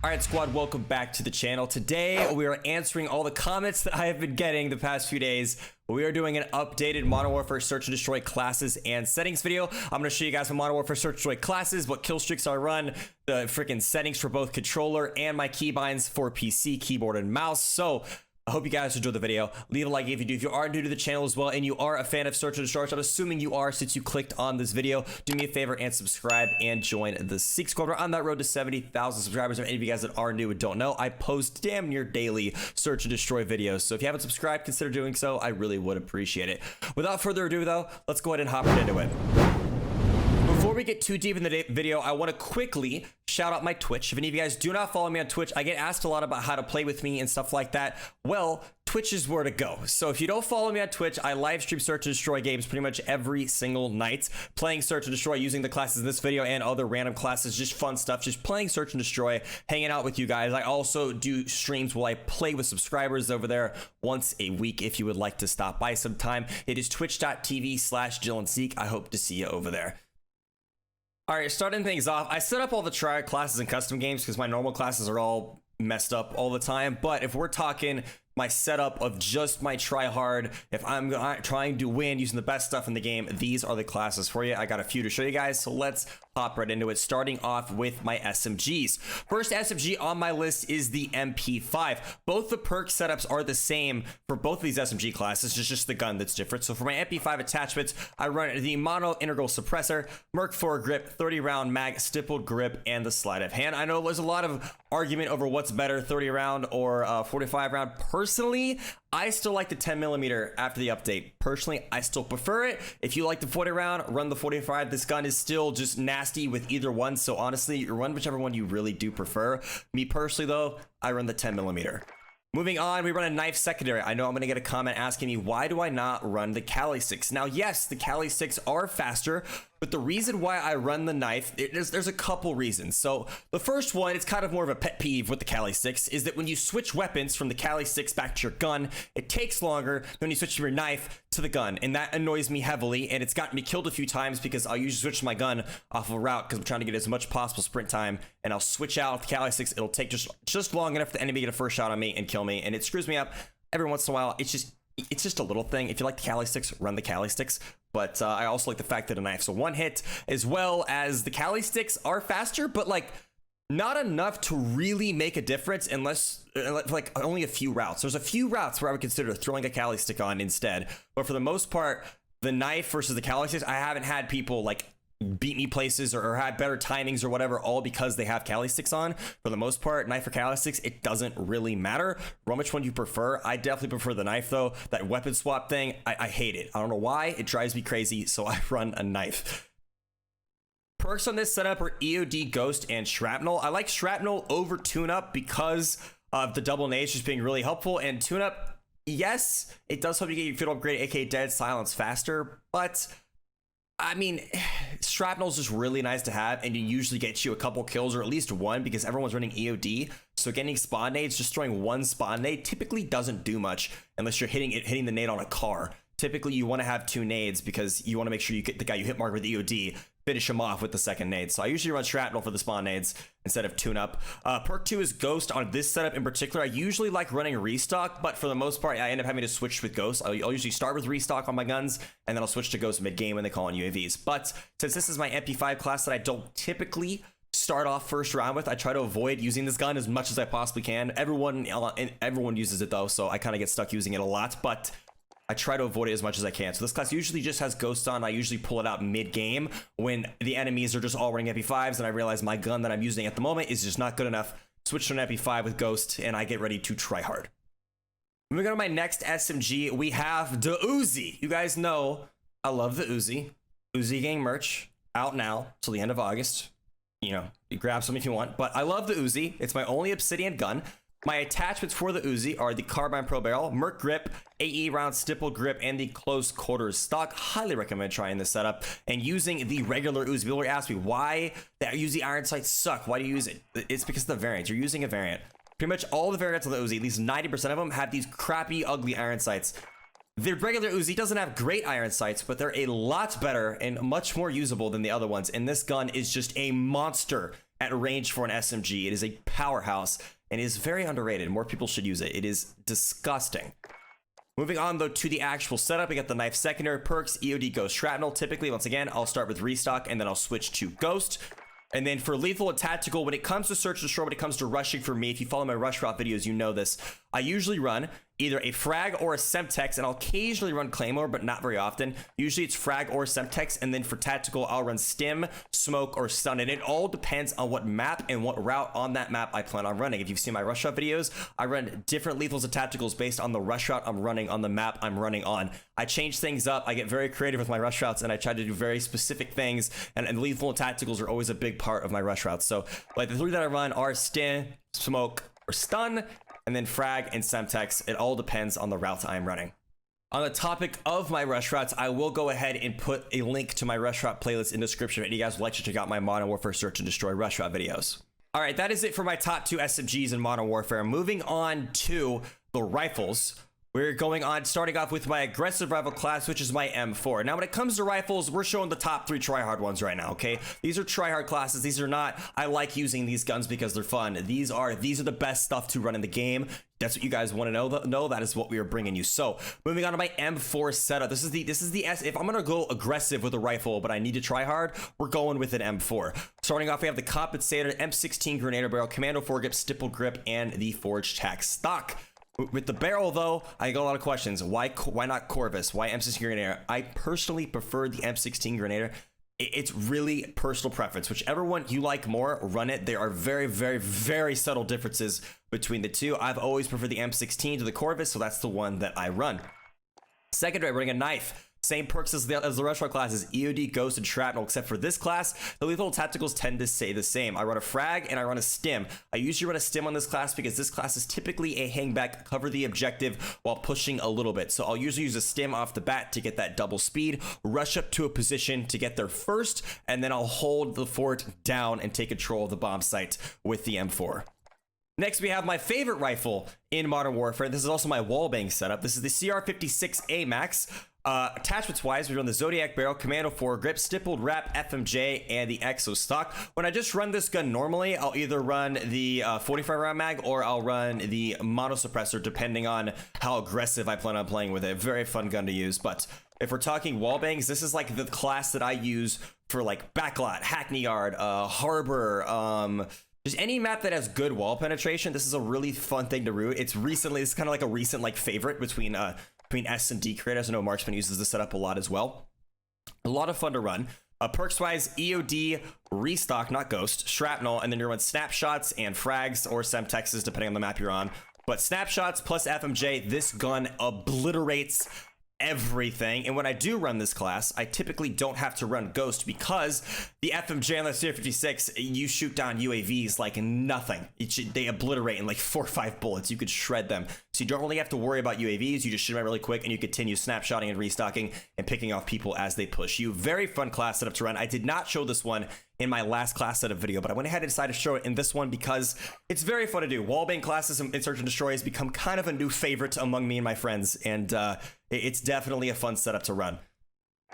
Alright squad, welcome back to the channel. Today we are answering all the comments that I have been getting the past few days. We are doing an updated Modern Warfare Search and Destroy classes and settings video. I'm going to show you guys my Modern Warfare Search and Destroy classes, what killstreaks I run, the freaking settings for both controller and my keybinds for PC, keyboard, and mouse. So I hope you guys enjoyed the video. Leave a like if you do. If you are new to the channel as well and you are a fan of Search and Destroy, I'm assuming you are since you clicked on this video, do me a favor and subscribe and join the Seek Squad. We're on that road to 70,000 subscribers. Or any of you guys that are new and don't know, I post damn near daily Search and Destroy videos. So if you haven't subscribed, consider doing so. I really would appreciate it. Without further ado though, let's go ahead and hop right into it. Before we get too deep in the video, I want to quickly shout out my Twitch. If any of you guys do not follow me on Twitch, I get asked a lot about how to play with me and stuff like that. Well, Twitch is where to go. So if you don't follow me on Twitch, I live stream Search and Destroy games pretty much every single night, playing Search and Destroy using the classes in this video and other random classes, just fun stuff, just playing Search and Destroy, hanging out with you guys. I also do streams while I play with subscribers over there once a week if you would like to stop by sometime. It is twitch.tv/JillandSeek. I hope to see you over there. All right, starting things off, I set up all the tryhard classes and custom games because my normal classes are all messed up all the time. But if we're talking my setup of just my tryhard, if I'm trying to win using the best stuff in the game, these are the classes for you. I got a few to show you guys, so let's hop right into it, starting off with my SMGs. First SMG on my list is the MP5. Both the perk setups are the same for both of these SMG classes, it's just the gun that's different. So for my MP5 attachments, I run the mono integral suppressor, Merc 4 grip, 30 round mag, stippled grip, and the sleight of hand. I know there's a lot of argument over what's better, 30 round or 45 round. Personally, I still like the 10mm after the update. Personally, I still prefer it. If you like the 40 round, run the 45. This gun is still just nasty with either one. So honestly, you run whichever one you really do prefer. Me personally though, I run the 10mm. Moving on, we run a knife secondary. I know I'm going to get a comment asking me, why do I not run the Kali 6? Now, yes, the Kali 6 are faster, but the reason why I run the knife, there's a couple reasons. So the first one, it's kind of more of a pet peeve with the Kali 6, is that when you switch weapons from the Kali 6 back to your gun, it takes longer than when you switch from your knife to the gun. And that annoys me heavily, and it's gotten me killed a few times because I'll usually switch my gun off of a route because I'm trying to get as much possible sprint time, and I'll switch out the Kali 6. It'll take just long enough for the enemy to get a first shot on me and kill me, and it screws me up every once in a while. It's just a little thing. If you like the Kali 6, run the Kali sticks. But I also like the fact that a knife's a one hit, as well as the Kali sticks are faster, but like not enough to really make a difference unless like only a few routes. There's a few routes where I would consider throwing a Kali stick on instead. But for the most part, the knife versus the Kali sticks, I haven't had people like beat me places or had better timings or whatever, all because they have Kali sticks on. For the most part, knife or Kali sticks, it doesn't really matter. Run which one you prefer. I definitely prefer the knife though. That weapon swap thing, I hate it. I don't know why, it drives me crazy, so I run a knife. Perks on this setup are EOD, Ghost, and Shrapnel. I like Shrapnel over Tune-Up because of the double nades just being really helpful, and Tune-Up, yes, it does help you get your field upgrade, aka Dead Silence, faster, but I mean, Shrapnel's just really nice to have, and it usually gets you a couple kills, or at least one, because everyone's running EOD. So getting spawn nades, just throwing one spawn nade typically doesn't do much unless you're hitting the nade on a car. Typically, you want to have two nades because you want to make sure you get the guy you hit mark with EOD, finish him off with the second nade. So I usually run Shrapnel for the spawn nades instead of Tune-Up. Perk 2 is Ghost. On this setup in particular, I usually like running Restock, but for the most part, I end up having to switch with Ghost. I'll usually start with Restock on my guns, and then I'll switch to Ghost mid-game when they call on UAVs. But since this is my MP5 class that I don't typically start off first round with, I try to avoid using this gun as much as I possibly can. Everyone uses it though, so I kind of get stuck using it a lot, but I try to avoid it as much as I can. So this class usually just has Ghost on. I usually pull it out mid-game when the enemies are just all running MP5s and I realize my gun that I'm using at the moment is just not good enough. Switch to an MP5 with Ghost and I get ready to try hard. Moving on to my next SMG, we have the Uzi. You guys know I love the Uzi. Uzi Gang merch out now till the end of August. You know, you grab some if you want, but I love the Uzi. It's my only Obsidian gun. My attachments for the Uzi are the Carbine Pro Barrel, Merc Grip, AE round stippled grip, and the close quarters stock. Highly recommend trying this setup and using the regular Uzi. People ask me why the Uzi iron sights suck. Why do you use it? It's because of the variant. You're using a variant. Pretty much all the variants of the Uzi, at least 90% of them, have these crappy, ugly iron sights. The regular Uzi doesn't have great iron sights, but they're a lot better and much more usable than the other ones. And this gun is just a monster at range for an SMG. It is a powerhouse and is very underrated. More people should use it. It is disgusting. Moving on though to the actual setup, we got the knife secondary perks, EOD, Ghost, Shrapnel. Typically, once again, I'll start with restock and then I'll switch to Ghost. And then for lethal and tactical, when it comes to search and destroy, when it comes to rushing for me, if you follow my rush route videos, you know this. I usually run either a frag or a semtex, and I'll occasionally run claymore, but not very often. Usually it's frag or semtex, and then for tactical, I'll run stim, smoke, or stun. And it all depends on what map and what route on that map I plan on running. If you've seen my rush route videos, I run different lethals and tacticals based on the rush route I'm running on the map I'm running on. I change things up. I get very creative with my rush routes, and I try to do very specific things, and lethal and tacticals are always a big part of my rush routes. So like the three that I run are stim, smoke, or stun, and then frag and semtex. It all depends on the route I'm running. On the topic of my rush routes, I will go ahead and put a link to my rush route playlist in the description if you guys would like to check out my Modern Warfare Search and Destroy rush route videos. All right, that is it for my top 2 SMGs in Modern Warfare. Moving on to the rifles. We're starting off with my aggressive rifle class, which is my M4. Now, when it comes to rifles, we're showing the top 3 tryhard ones right now, okay? These are tryhard classes. These are not, I like using these guns because they're fun. These are the best stuff to run in the game. That's what you guys want to know. That is what we are bringing you. So, moving on to my M4 setup. This is the if I'm gonna go aggressive with a rifle, but I need to try hard, we're going with an M4. Starting off, we have the compensator, M16 grenadier barrel, commando foregrip, stipple grip, and the forged tack stock. With the barrel, though, I got a lot of questions. Why not Corvus? Why M16 Grenadier? I personally prefer the M16 Grenadier. It's really personal preference. Whichever one you like more, run it. There are very, very, very subtle differences between the two. I've always preferred the M16 to the Corvus, so that's the one that I run. Secondary, running a knife. Same perks as the rush route classes, EOD, Ghost, and Shrapnel, except for this class, the lethal tacticals tend to stay the same. I run a frag and I run a stim. I usually run a stim on this class because this class is typically a hangback, cover the objective while pushing a little bit. So I'll usually use a stim off the bat to get that double speed, rush up to a position to get there first, and then I'll hold the fort down and take control of the bomb site with the M4. Next, we have my favorite rifle in Modern Warfare. This is also my wallbang setup. This is the CR56A Max. Attachments wise, we run the Zodiac barrel, commando foregrip, stippled wrap, FMJ, and the exo stock. When I just run this gun normally, I'll either run the 45 round mag or I'll run the mono suppressor, depending on how aggressive I plan on playing with it. Very fun gun to use. But if we're talking wallbangs, this is like the class that I use for like Backlot, Hackney Yard, Harbor, just any map that has good wall penetration. This is a really fun thing to root. It's kind of like a recent like favorite between SnD creators. I know Marksman uses this setup a lot as well. A lot of fun to run. Perks wise, EOD, restock, not Ghost, Shrapnel, and then you run snapshots and frags or semtexes depending on the map you're on. But snapshots plus FMJ, this gun obliterates everything. And when I do run this class, I typically don't have to run Ghost because the FMJ on the CR56, you shoot down UAVs like nothing. They obliterate in like 4 or 5 bullets. You could shred them. So you don't really have to worry about UAVs. You just shoot them out really quick and you continue snapshotting and restocking and picking off people as they push you. Very fun class setup to run. I did not show this one in my last class setup video, but I went ahead and decided to show it in this one because it's very fun to do. Wallbang classes in Search and Destroy has become kind of a new favorite among me and my friends, and it's definitely a fun setup to run.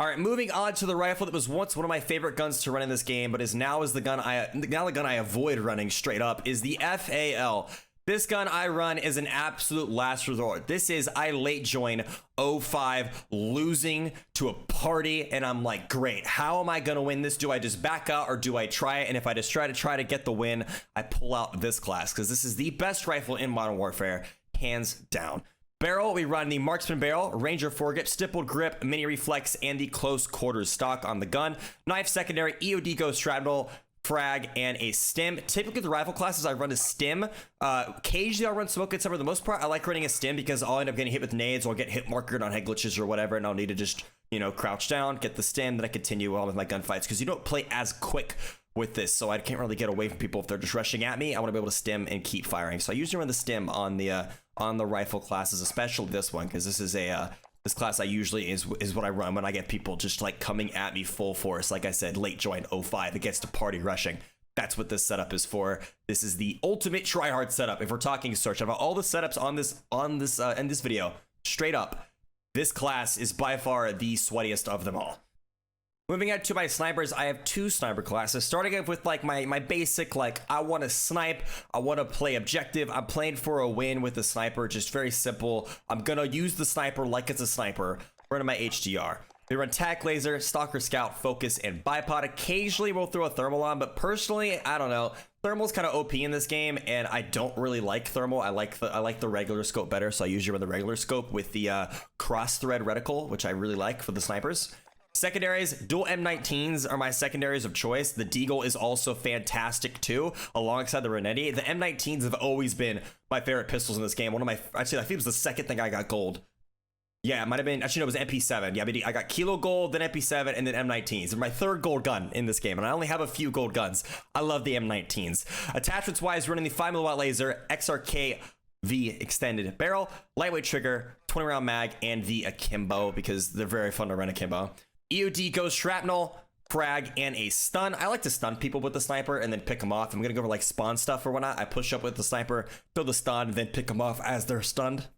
All right, moving on to the rifle that was once one of my favorite guns to run in this game, but is now the gun I avoid running straight up, is the FAL. This gun I run is an absolute last resort. This is, I late join 05, losing to a party, and I'm like, great, how am I gonna win this? Do I just back out or do I try it? And if I just try to get the win, I pull out this class because this is the best rifle in Modern Warfare, hands down. Barrel, we run the Marksman barrel, Ranger foregrip, stippled grip, mini reflex, and the close quarters stock on the gun. Knife secondary, EOD Ghost Shrapnel, frag, and a stim. Typically the rifle classes I run a stim. Occasionally I'll run smoke and some. For the most part, I like running a stim because I'll end up getting hit with nades or I'll get hit markered on head glitches or whatever, and I'll need to just, you know, crouch down, get the stim, then I continue on with my gunfights because you don't play as quick with this, so I can't really get away from people if they're just rushing at me. I want to be able to stim and keep firing, so I usually run the stim on the rifle classes, especially this one, because this is this class I usually is what I run when I get people just like coming at me full force. Like I said, late join 05, it gets to party rushing. That's what this setup is for. This is the ultimate tryhard setup. If we're talking search, out of all the setups in this video, straight up, this class is by far the sweatiest of them all. Moving on to my snipers, I have 2 sniper classes, starting off with like my basic, like I want to snipe, I want to play objective, I'm playing for a win with the sniper, just very simple. I'm gonna use the sniper like it's a sniper, running my HDR. We run tac laser, stalker scout, focus, and bipod. Occasionally we'll throw a thermal on, but personally, I don't know. Thermal's kind of OP in this game, and I don't really like thermal. I like the regular scope better, so I usually run the regular scope with the cross thread reticle, which I really like for the snipers. Secondaries, dual M19s are my secondaries of choice. The Deagle is also fantastic too, alongside the Renetti. The M19s have always been my favorite pistols in this game. One of my, actually, I think it was the second thing I got gold. Yeah, it might have been, actually no, it was MP7. Yeah, I got Kilo Gold, then MP7, and then M19s. It's my 3rd gold gun in this game, and I only have a few gold guns. I love the M19s. Attachments-wise, running the 5mm laser, XRK V extended barrel, lightweight trigger, 20-round mag, and the akimbo, because they're very fun to run akimbo. EOD goes shrapnel, frag, and a stun. I like to stun people with the sniper and then pick them off. I'm gonna go over like spawn stuff or whatnot. I push up with the sniper, throw the stun, and then pick them off as they're stunned.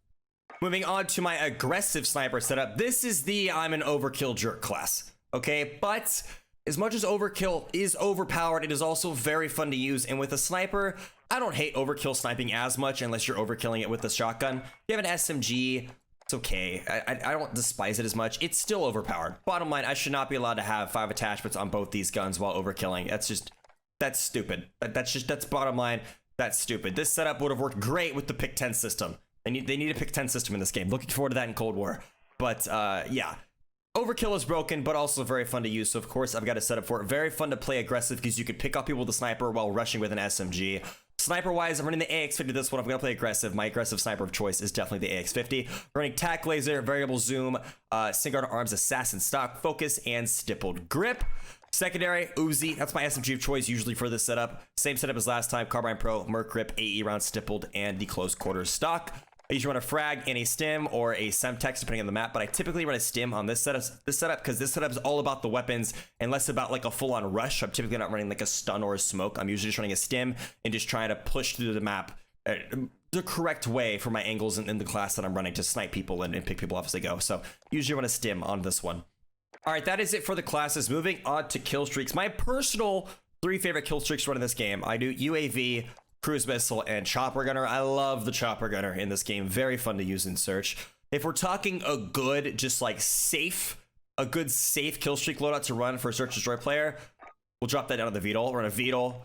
Moving on to my aggressive sniper setup. This is the I'm an overkill jerk class, okay? But as much as overkill is overpowered, it is also very fun to use. And with a sniper, I don't hate overkill sniping as much unless you're overkilling it with the shotgun. If you have an SMG, it's okay. I don't despise it as much. It's still overpowered. Bottom line, I should not be allowed to have 5 attachments on both these guns while overkilling. That's stupid. That's bottom line. That's stupid. This setup would have worked great with the pick 10 system. They need a pick 10 system in this game. Looking forward to that in Cold War. But yeah, overkill is broken, but also very fun to use. So of course I've got a setup for it. Very fun to play aggressive because you could pick off people with a sniper while rushing with an SMG. Sniper wise, I'm running the AX50 this one. I'm gonna play aggressive. My aggressive sniper of choice is definitely the AX50. Running tac laser, variable zoom, Singular Arms, assassin stock, focus, and stippled grip. Secondary, Uzi, that's my SMG of choice usually for this setup. Same setup as last time, Carbine Pro, Merc Grip, AE round stippled, and the close quarters stock. I usually run a frag and a stim or a semtex depending on the map, but I typically run a stim on this setup because this setup is all about the weapons and less about like a full-on rush. I'm typically not running like a stun or a smoke. I'm usually just running a stim and just trying to push through the map the correct way for my angles in the class that I'm running to snipe people and pick people off as they go. So usually run a stim on this one. All right, that is it for the classes. Moving on to Killstreaks. My personal 3 favorite Killstreaks run in this game. I do UAV, cruise missile, and chopper gunner. I love the chopper gunner in this game. Very fun to use in search. If we're talking a good, just like safe kill streak loadout to run for a search destroy player, we'll drop that down to the VTOL. Run a VTOL,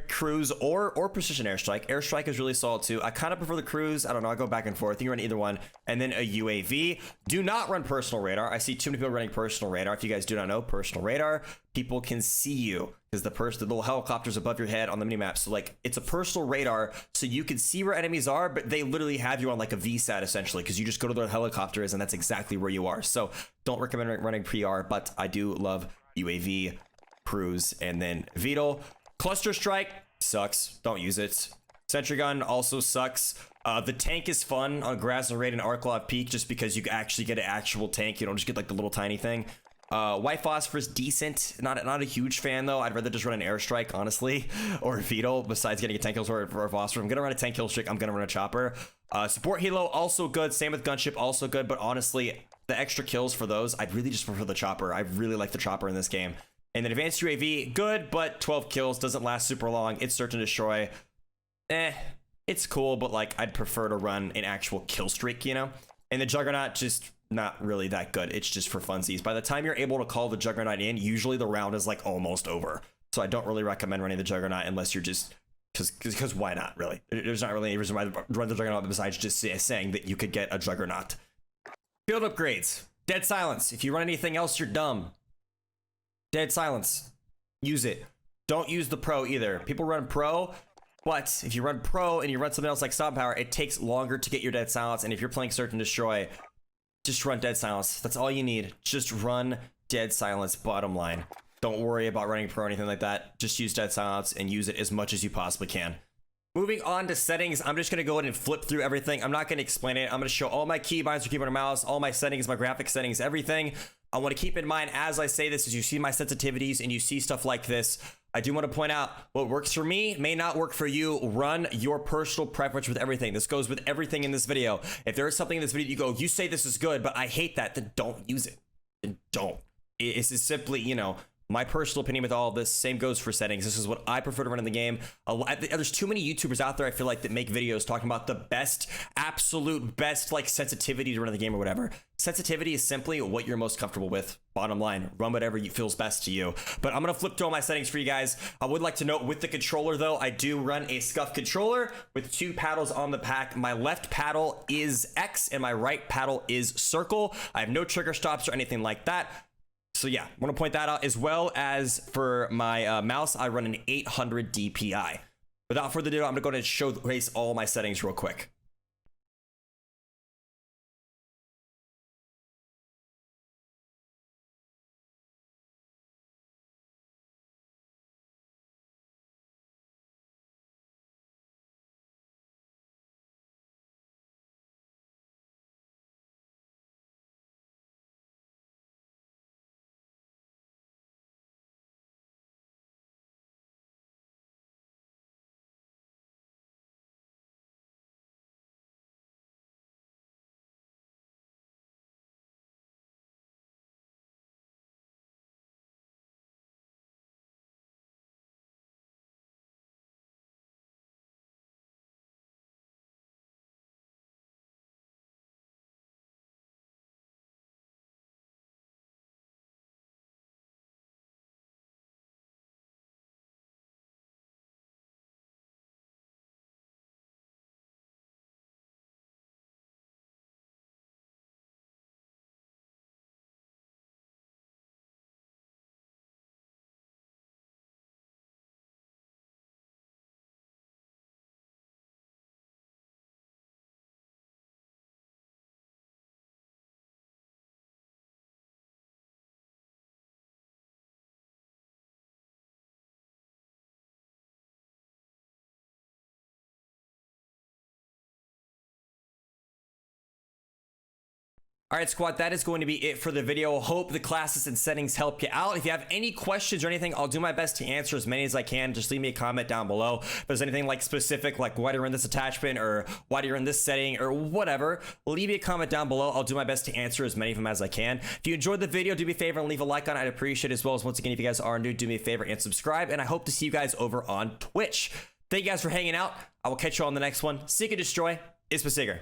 cruise, or precision airstrike. Airstrike is really solid too. I kind of prefer the cruise. I don't know. I go back and forth. You run either one, and then a UAV. Do not run personal radar. I see too many people running personal radar. If you guys do not know, personal radar, people can see you because the little helicopters above your head on the minimap. So like it's a personal radar, so you can see where enemies are, but they literally have you on like a VSAT essentially because you just go to their helicopters and that's exactly where you are. So don't recommend running PR, but I do love UAV, cruise, and then VTOL. Cluster strike sucks. Don't use it. Sentry gun also sucks. The tank is fun on Grassley Raid and Arklov Peak just because you actually get an actual tank. You don't just get like the little tiny thing. White phosphorus, decent. Not a huge fan though. I'd rather just run an airstrike, honestly, or a VTOL besides getting a 10 kills for a phosphorus. I'm gonna run a 10 kill streak. I'm gonna run a chopper. Support helo also good. Same with gunship, also good. But honestly, the extra kills for those, I'd really just prefer the chopper. I really like the chopper in this game. And then advanced UAV, good, but 12 kills, doesn't last super long. It's search and destroy. It's cool, but like I'd prefer to run an actual kill streak, you know? And the Juggernaut, just not really that good. It's just for funsies. By the time you're able to call the Juggernaut in, usually the round is like almost over. So I don't really recommend running the Juggernaut unless you're just, because why not, really? There's not really any reason why to run the Juggernaut besides just saying that you could get a Juggernaut. Field upgrades. Dead silence. If you run anything else, you're dumb. Dead silence. Use it. Don't use the pro either. People run pro, but if you run pro and you run something else like stop power, it takes longer to get your dead silence. And if you're playing search and destroy, just run dead silence. That's all you need. Just run dead silence, bottom line. Don't worry about running pro or anything like that. Just use dead silence and use it as much as you possibly can. Moving on to settings, I'm just going to go ahead and flip through everything. I'm not going to explain it. I'm going to show all my keybinds for keyboard and mouse, all my settings, my graphic settings, everything. I want to keep in mind as I say this, as you see my sensitivities and you see stuff like this, I do want to point out what works for me may not work for you. Run your personal preference with everything. This goes with everything in this video. If there is something in this video you go, you say this is good, but I hate that, then don't use it. Then don't. This is simply, you know, my personal opinion with all of this. Same goes for settings. This is what I prefer to run in the game. There's too many YouTubers out there, I feel like, that make videos talking about the best, absolute best, like, sensitivity to run in the game or whatever. Sensitivity is simply what you're most comfortable with. Bottom line, run whatever feels best to you. But I'm gonna flip through all my settings for you guys. I would like to note with the controller though, I do run a scuff controller with 2 paddles on the pack. My left paddle is X and my right paddle is circle. I have no trigger stops or anything like that. So yeah, I want to point that out, as well as for my mouse, I run an 800 DPI. Without further ado, I'm gonna go ahead and showcase all my settings real quick. All right, squad, that is going to be it for the video. Hope the classes and settings help you out. If you have any questions or anything, I'll do my best to answer as many as I can. Just leave me a comment down below. If there's anything like specific, like why do you in this attachment or why do you in this setting or whatever, leave me a comment down below. I'll do my best to answer as many of them as I can. If you enjoyed the video, do me a favor and leave a like on it. I'd appreciate it, as well as, once again, if you guys are new, do me a favor and subscribe. And I hope to see you guys over on Twitch. Thank you guys for hanging out. I will catch you on the next one. Seek and destroy. It's Basiger.